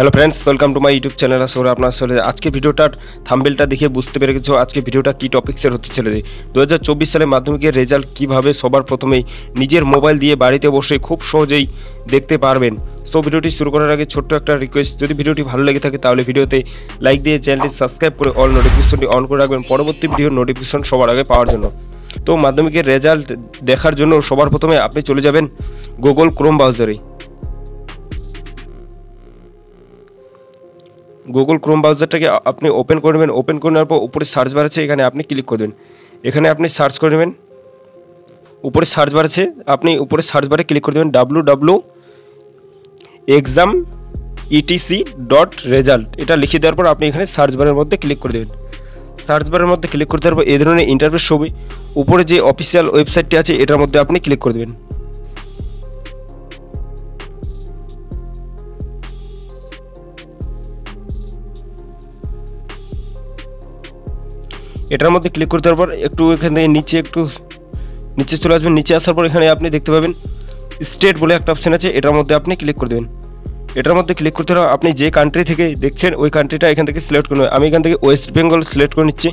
Hello friends, welcome to my YouTube channel. আসলে আপনার সাথে আজকে ভিডিওটার থাম্বনেলটা দেখে বুঝতে পেরে গেছো আজকে ভিডিওটা কী টপিক্সের হতে চলেছে। 2024 সালে মাধ্যমিকের রেজাল্ট কীভাবে সবার প্রথমেই নিজের মোবাইল দিয়ে বাড়িতে বসে খুব সহজেই দেখতে পারবেন। সো ভিডিওটি শুরু করার আগে ছোট্ট একটা রিকোয়েস্ট, যদি ভিডিওটি ভালো লেগে থাকে তাহলে ভিডিওতে লাইক দিয়ে চ্যানেলটি সাবস্ক্রাইব করে অল নোটিফিকেশনটি অন করে রাখবেন পরবর্তী ভিডিওর নোটিফিকেশন সবার আগে পাওয়ার জন্য। তো মাধ্যমিকের রেজাল্ট দেখার জন্য সবার প্রথমে আপনি চলে যাবেন গুগল ক্রোম ব্রাউজারে। গুগল ক্রোম ব্রাউজারটাকে আপনি ওপেন করে নেবেন। ওপেন করে নেওয়ার পর উপরে সার্চ বার আছে, এখানে আপনি ক্লিক করে দেবেন। এখানে আপনি সার্চ করে নেবেন, উপরে সার্চ বার আছে, আপনি উপরে সার্চ বারে ক্লিক করে দেবেন www.exam.etc.result এটা লিখে দেওয়ার পর আপনি এখানে সার্চ বারের মধ্যে ক্লিক করে দেবেন। সার্চ বারের মধ্যে ক্লিক করে দেওয়ার পর এই ধরনের ইন্টারফেস হবে। উপরে যে অফিসিয়াল ওয়েবসাইটটি আছে এটার মধ্যে আপনি ক্লিক করে দেবেন। এটার মধ্যে ক্লিক করে দেওয়ার পর একটু এখান থেকে নিচে চলে আসবেন। নিচে আসার পর এখানে আপনি দেখতে পাবেন স্টেট বলে একটা অপশান আছে, এটার মধ্যে আপনি ক্লিক করে দেবেন। এটার মধ্যে ক্লিক করতে হবে আপনি যে কান্ট্রি থেকে দেখছেন ওই কান্ট্রিটা এখান থেকে সিলেক্ট করে নেবেন। আমি এখান থেকে ওয়েস্ট বেঙ্গল সিলেক্ট করে নিচ্ছি।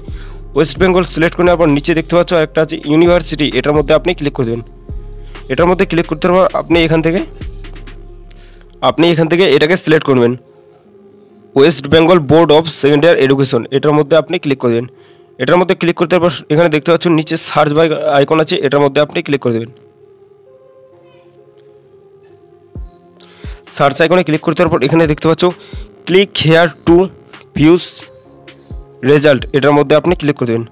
ওয়েস্ট বেঙ্গল সিলেক্ট করে নেওয়ার পর নিচে দেখতে পাচ্ছ একটা আছে ইউনিভার্সিটি, এটার মধ্যে আপনি ক্লিক করে দেবেন। এটার মধ্যে ক্লিক করতে পর আপনি এখান থেকে এটাকে সিলেক্ট করবেন West Bengal board of secondary education, এটার মধ্যে আপনি ক্লিক করে দেবেন। এটার মধ্যে ক্লিক করতে পর এখানে দেখতে পাচ্ছেন নিচে সার্চ বাই আইকন আছে, এটার মধ্যে আপনি ক্লিক করে দেবেন। সার্চ আইকনে ক্লিক করতে পর এখানে দেখতে পাচ্ছ click here two views result, এটার মধ্যে আপনি ক্লিক করে দেবেন।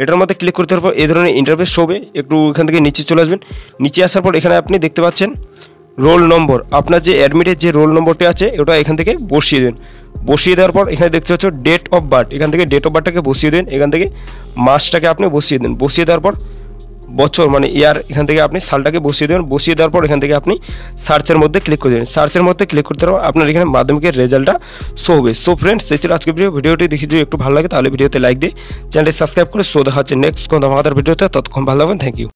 এটার মধ্যে ক্লিক করতে পর এই ধরনের ইন্টারফেস হবে। একটু এখান থেকে নিচে চলে আসবেন। নিচে আসার পর এখানে আপনি দেখতে পাচ্ছেন রোল নম্বর, আপনার যে অ্যাডমিটের যে রোল নম্বরটি আছে ওটা এখান থেকে বসিয়ে দেন। বসিয়ে দেওয়ার পর এখানে দেখতে পাচ্ছ ডেট অফ বার্থ, এখান থেকে ডেট অফ বার্থটাকে বসিয়ে দেন। এখান থেকে মাসটাকে আপনি বসিয়ে দেন। বসিয়ে দেওয়ার পর বছর মানে ইয়ার, এখান থেকে আপনি সালটাকে বসিয়ে দেবেন। বসিয়ে দেওয়ার পর এখান থেকে আপনি সার্চের মধ্যে ক্লিক করে দেবেন। সার্চের মধ্যে ক্লিক করতে পারবেন আপনার এখানে মাধ্যমিকের রেজাল্টটা শো হবে। সো ফ্রেন্ডস, সেই ছিল আজকে ভিডিওটি দেখি যদি একটু ভালো লাগে তাহলে ভিডিওতে লাইক দিয়ে চ্যানেলটি সাবস্ক্রাইব করে দেখা হচ্ছে নেক্সট কোনো আমাদের ভিডিওতে। ততক্ষণ ভালো থাকবেন, থ্যাংক ইউ।